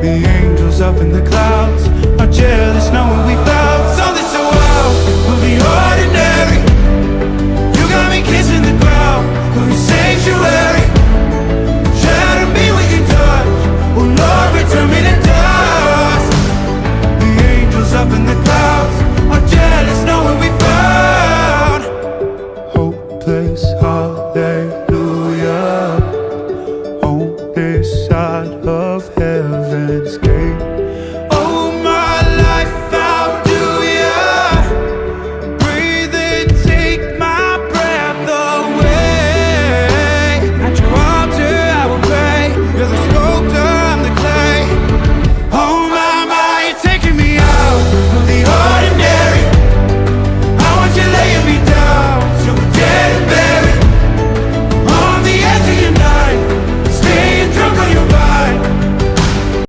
The angels up in the clouds are jealous knowing we found something so wild. We'll be ordinary. You got me kissing the ground. We'll be sanctuary. Shatter me with your touch. Oh Lord, return me to dust. The angels up in the clouds are jealous knowing we found hopeless hallelujah on this side of heaven's gate.